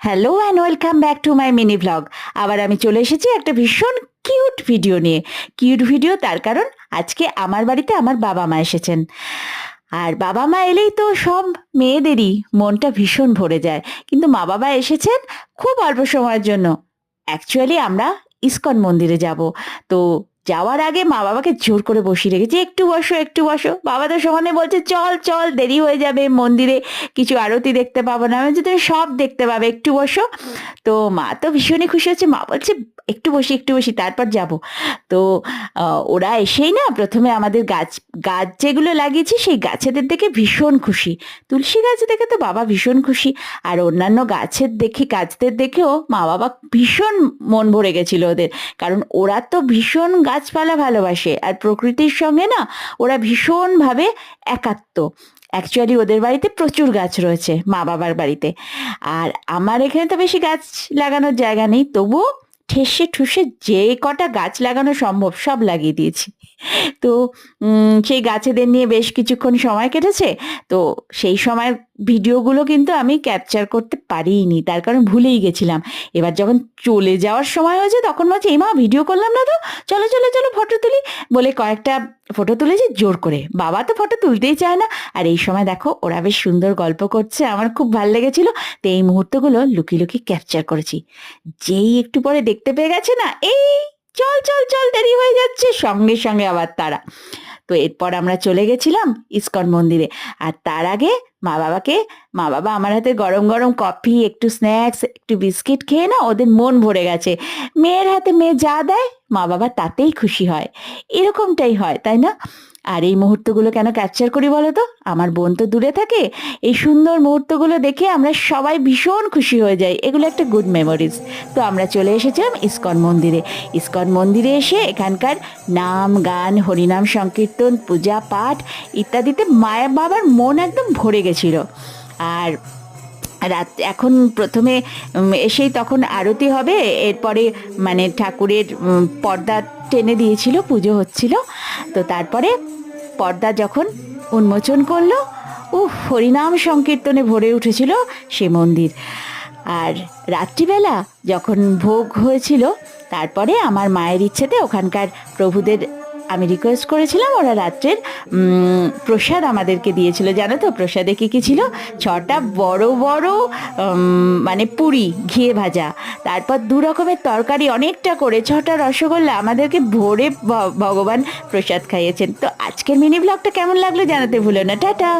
Hello and welcome back to my mini vlog. আবার আমি চলে এসেছি একটা ভীষণ কিউট ভিডিও নিয়ে। কিউট ভিডিও তার কারণ আজকে আমার বাড়িতে আমার বাবা মা এসেছেন। আর বাবা মা এলেই তো সব মেয়েদেরই মনটা ভীষণ ভরে যায়, কিন্তু মা বাবা এসেছেন খুব অল্প সময়ের জন্য। অ্যাকচুয়ালি আমরা ইসকন মন্দিরে যাব। তো যাওয়ার আগে মা বাবাকে জোর করে বসিয়ে রেখেছি, একটু বসো একটু বসো। বাবা তো সমানে বলছে চল চল, দেরি হয়ে যাবে, মন্দিরে কিছু আরতি দেখতে পাবো না। আমি বলছি তুমি সব দেখতে পাবে, একটু বসো। তো মা তো ভীষণই খুশি হচ্ছে, মা বলছে একটু বসি একটু বসি তারপর যাব। তো ওরা এসেই না প্রথমে আমাদের গাছ গাছ যেগুলো লাগিয়েছি সেই গাছেদের দেখে ভীষণ খুশি। তুলসী গাছ দেখে তো বাবা ভীষণ খুশি, আর অন্যান্য গাছদের দেখেও মা বাবা ভীষণ মন ভরে গেছিল ওদের। কারণ ওরা তো ভীষণ গাছপালা ভালোবাসে, আর প্রকৃতির সঙ্গে না ওরা ভীষণভাবে একাত্ম। অ্যাকচুয়ালি ওদের বাড়িতে প্রচুর গাছ রয়েছে মা বাবার বাড়িতে। আর আমার এখানে তো বেশি গাছ লাগানোর জায়গা নেই, তবুও ঠেসে ঠুসে যে কটা গাছ লাগানো সম্ভব সব লাগিয়ে দিয়েছি। তো সেই গাছেদের নিয়ে বেশ কিছুক্ষণ সময় কেটেছে। তো সেই সময় ভিডিওগুলো কিন্তু আমি ক্যাপচার করতে পারিনি, তার কারণ ভুলেই গেছিলাম। এবার যখন চলে যাওয়ার সময় হয়েছে তখন বলছে এই মা ভিডিও করলাম না তো, চলো চলো চলো ফটো তুলি বলে কয়েকটা ফটো তুলেছি জোর করে। বাবা তো ফটো তুলতেই চায় না, আর এই সময় দেখো ওরা বেশ সুন্দর গল্প করছে, আমার খুব ভালো লেগেছিল। তো এই মুহূর্তগুলো লুকিয়ে লুকিয়ে ক্যাপচার করেছি। যেই একটু পরে দেখতে পেয়ে গেছে না, এই চল চল চল দেরি হয়ে যাচ্ছে, সঙ্গে সঙ্গে আবার তারা। তো এরপর আমরা চলে গেছিলাম ইসকন মন্দিরে। আর তার আগে মা বাবা আমার হাতে গরম গরম কফি, একটু স্ন্যাক্স, একটু বিস্কিট খেয়ে না ওদের মন ভরে গেছে। মেয়ের হাতে মেয়ে যা দেয় মা বাবা তাতেই খুশি হয়। এরকমটাই হয়, তাই না? আর এই মুহূর্তগুলো কেন ক্যাপচার করি বলো তো? আমার বোন তো দূরে থাকে, এই সুন্দর মুহূর্তগুলো দেখে আমরা সবাই ভীষণ খুশি হয়ে যাই। এগুলো একটা গুড মেমোরিজ। তো আমরা চলে এসেছিলাম ইসকন মন্দিরে। ইসকন মন্দিরে এসে এখানকার নাম গান, হরিনাম সংকীর্তন, পূজা পাঠ ইত্যাদিতে মায়ের বাবার মন একদম ভরে গেছিল। আর রাত এখন প্রথমে এসেই তখন আরতি হবে, এরপরে মানে ঠাকুরের পর্দা টেনে দিয়েছিল, পুজো হচ্ছিল। তো তারপরে পর্দা যখন উন্মোচন করলো, হরিনাম সংকীর্তনে ভরে উঠেছিল সে মন্দির। আর রাত্রিবেলা যখন ভোগ হয়েছিল, তারপরে আমার মায়ের ইচ্ছেতে ওখানকার প্রভুদের আমি রিকোয়েস্ট করেছিলাম, ওরা রাত্রের প্রসাদ আমাদেরকে দিয়েছিল। জানো তো প্রসাদে কী কী ছিল? 6টা বড় বড় মানে পুরি ঘিয়ে ভাজা, তারপর 2 রকমের তরকারি, অনেকটা করে 6টা রসগোল্লা আমাদেরকে ভরে ভগবান প্রসাদ খাইয়েছেন। তো আজকের মিনি ব্লগটা কেমন লাগলো জানাতে ভুলো না। টাটা।